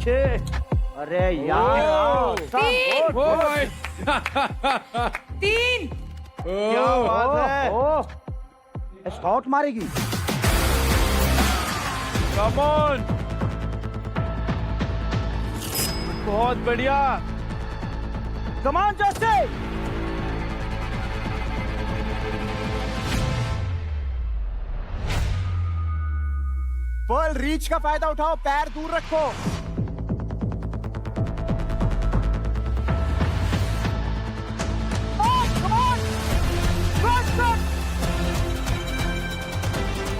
6। अरे यार भाई 3। क्या बात है। शॉट मारेगी। कम ऑन, बहुत बढ़िया। कमान जैसे। पर्ल रीच का फायदा उठाओ, पैर दूर रखो।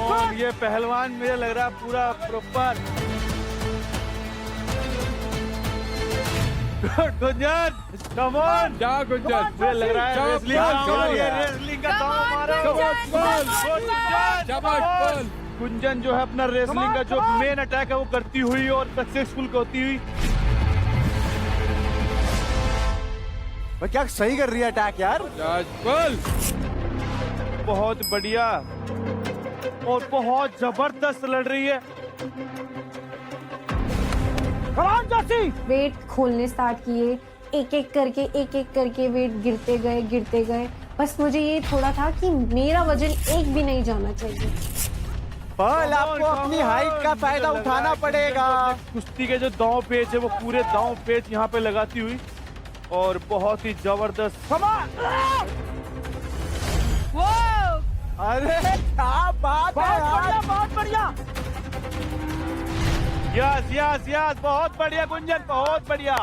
और ये पहलवान मुझे लग रहा है पूरा प्रॉपर। Gunjan come on. जा गुंजन, मुझे लग रहा है शाबाश, रेसलिंग का दांव मारो। शाबाश पर्ल। गुंजन जो है अपना रेसलिंग का जो मेन अटैक है वो करती हुई और सक्सेसफुल होती हुई। भाई क्या सही कर रही है अटैक यार। पर्ल बहुत बढ़िया और बहुत जबरदस्त लड़ रही है। कमान जैसी। वेट खोलने स्टार्ट किए, एक एक करके वेट गिरते गए। बस मुझे ये थोड़ा था कि मेरा वजन एक भी नहीं जाना चाहिए। पर्ल आपको अपनी हाइट का फायदा उठाना पड़ेगा। कुश्ती के जो दांव पेच है वो पूरे दांव पेच यहाँ पे लगाती हुई और बहुत ही जबरदस्त। अरे क्या बात है यार। बहुत बढ़िया। यस यस यस, बहुत बढ़िया गुंजन, बहुत बढ़िया।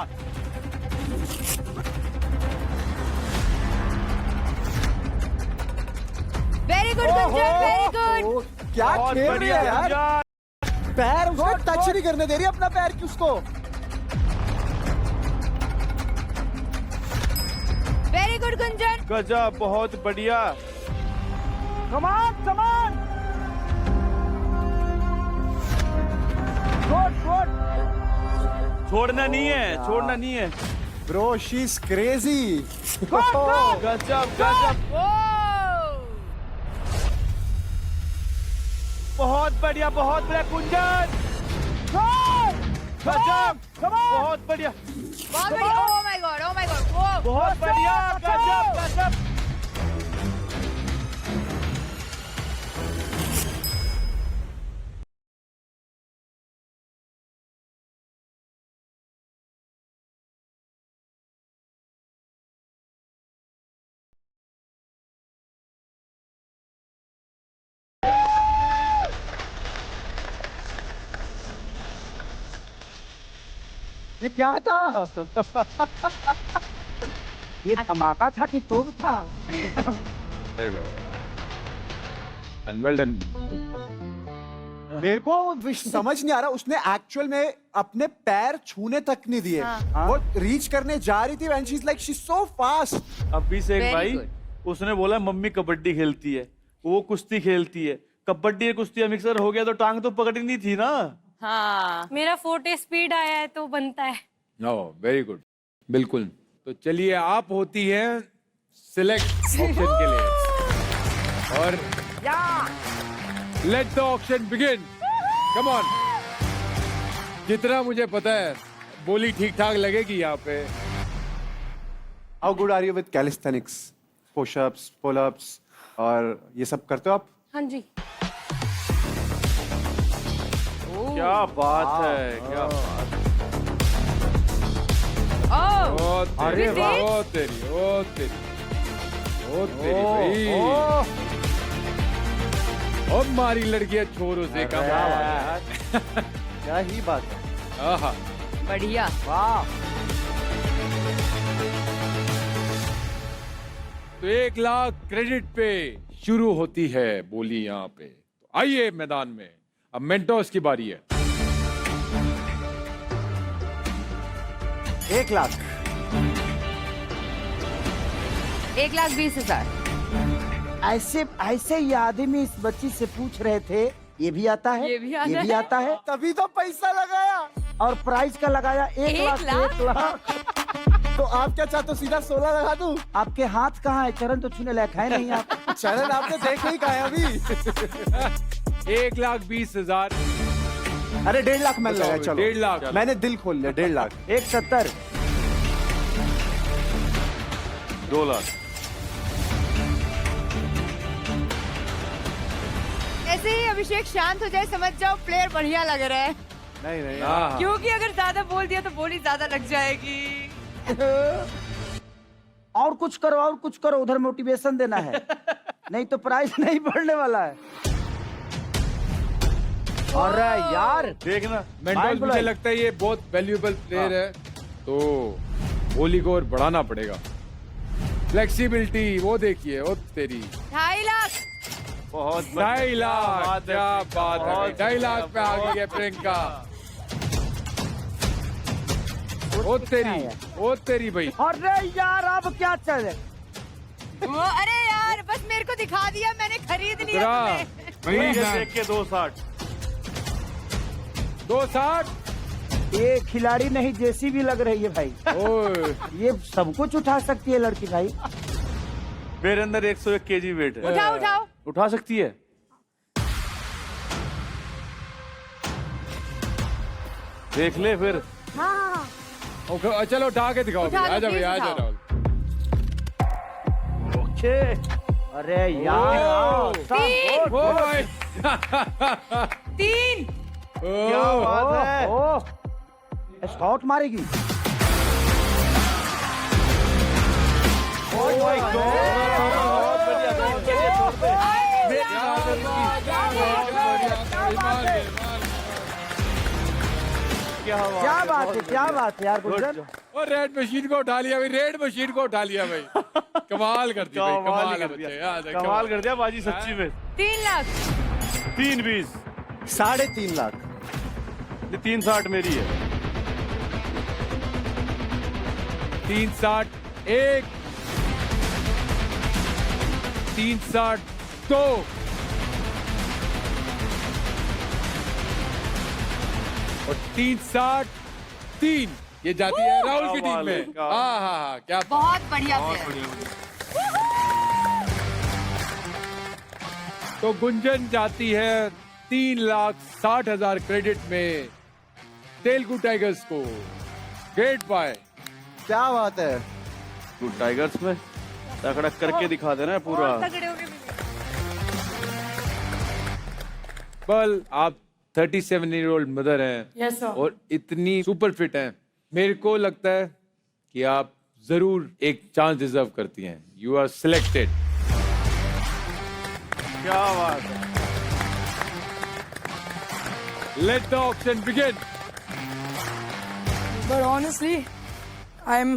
Very good Gunjan, very good. Oh, क्या बहुत खेल रही है बढ़िया यार। गुंजन। पैर उसको टच नहीं करने दे रही अपना पैर की उसको। Very good Gunjan. गजब, बहुत बढ़िया। कमान कमान। छोड़ना नहीं है, छोड़ना नहीं है। Bro she is crazy. गजब गजब, बहुत बढ़िया गुंजन। गजब, बहुत बढ़िया, बहुत बढ़िया। Oh my God, oh my God. बहुत बढ़िया। गजब गजब। ये क्या था? ये धमाका था कि तोप था? Well done. मेरे को समझ नहीं आ रहा, उसने एक्चुअल में अपने पैर छूने तक नहीं दिए। वो रीच करने जा रही थी when she is like she is so fast. Abhishek Very भाई, good. उसने बोला मम्मी कबड्डी खेलती है, वो कुश्ती खेलती है। कबड्डी कुश्ती मिक्सर हो गया तो टांग तो पकड़नी थी ना। हाँ, मेरा फोर्टे स्पीड आया है तो बनता है। नो वेरी गुड, बिल्कुल। तो चलिए, आप होती हैं सिलेक्ट ऑप्शन के लिए और late the auction begin. Come on. जितना मुझे पता है बोली ठीक ठाक लगेगी यहाँ पे। How good are you with calisthenics, pushups, pullups और ये सब करते हो आप? हाँ जी। क्या बात है, क्या बात है। ओह ओ तेरी, वाह। ओ तेरी, ओ तेरी, ओ तेरी भाई। ओ मारी लड़कियां छोरों से कम। क्या ही बात है। आहा, बढ़िया। वाह। तो 1 लाख क्रेडिट पे शुरू होती है बोली यहाँ पे। तो आइए मैदान में, अब मेंटोस की बारी है। 1 लाख। 1,20,000। ऐसे ऐसे ही आदमी इस बच्ची से पूछ रहे थे, ये भी आता है, ये भी आता ये भी आता है, तभी तो पैसा लगाया। और प्राइस का लगाया 1 लाख, 1 1 लाख। तो आप क्या चाहते हो, सीधा 16 लगा दूं? आपके हाथ कहाँ है? चरण तो छूने लायक है नहीं आप। चरण आपने देख ही कहा है अभी। 1,20,000 अरे 1.5 लाख मैंने लगाया, चलो 1.5 लाख। मैंने दिल खोल लिया, 1.5 लाख। 170, 2 लाख। ऐसे ही अभिषेक शांत हो जाए, समझ जाओ प्लेयर बढ़िया लग रहा है, नहीं नहीं हाँ। क्योंकि अगर ज्यादा बोल दिया तो बोली ज्यादा लग जाएगी। और कुछ करो, उधर मोटिवेशन देना है, नहीं तो प्राइस नहीं बढ़ने वाला है। अरे यार, देखना मेंटोस मुझे लगता है ये बहुत वैल्यूएबल प्लेयर है, तो बोली को और बढ़ाना पड़ेगा। फ्लेक्सिबिलिटी वो देखिए, वो तेरी 2.5 लाख। बहुत 2.5 लाख, क्या बात है, 2.5 लाख पे आ गई है प्रियंका। ओ तेरी भाई। अरे यार अब क्या चले। अरे यार बस मेरे को दिखा दिया, मैंने खरीद लिया तुम्हें। ठीक है, देख के 260। 260। ये खिलाड़ी नहीं, जैसी भी लग रही है भाई। ओए, ये सब कुछ उठा सकती है लड़की भाई। मेरे अंदर 101 केजी वेट है। उठाओ उठाओ। उठा सकती है। देख ले फिर। हाँ ओके, चलो उठा के दिखाओ। उठा लो, आजा भाई, please आजा उठाओ। राहुल। ओके। अरे यार आओ, सब तीन। गुड, ओ गुड। भाई। 3। क्या बात है। ओह, शॉट मारेगी। Oh my God। बहुत बढ़िया, बहुत बढ़िया, छोड़ दे। क्या बात है यार गुंजन। और रेड मशीन को उठा लिया भाई, रेड मशीन को उठा लिया भाई। कमाल कर दी भाई, कमाल कर दिया, कमाल कर दिया बाजी सच्ची में। 3 लाख। 320। 3.5 लाख। 360 मेरी है। 360 1, 360 2, और 360 3। ये जाती है राहुल की टीम में। हाँ, क्या बहुत बढ़िया प्लेयर। तो गुंजन जाती है 3,60,000 क्रेडिट में तेलुगु टाइगर्स को। Great buy. क्या बात है। तू टाइगर्स में तगड़ा करके दिखा देना पूरा। बहुत तगड़े हो गए मेरे। बल आप 37-year-old मदर हैं। Yes, sir. और इतनी सुपर फिट हैं, मेरे को लगता है कि आप जरूर एक चांस डिजर्व करती हैं। You are selected. क्या बात है। Let the auction begin. But honestly, I'm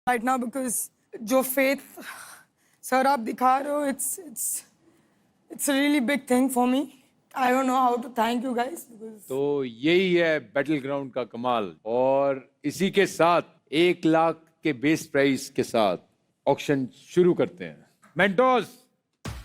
right now because जो faith sir आप दिखा रहे हो, it's a really big thing for me. I don't know how to thank you guys because तो यही है बैटल ग्राउंड का कमाल। और इसी के साथ 1 लाख के बेस प्राइस के साथ ऑक्शन शुरू करते हैं। मेंटोस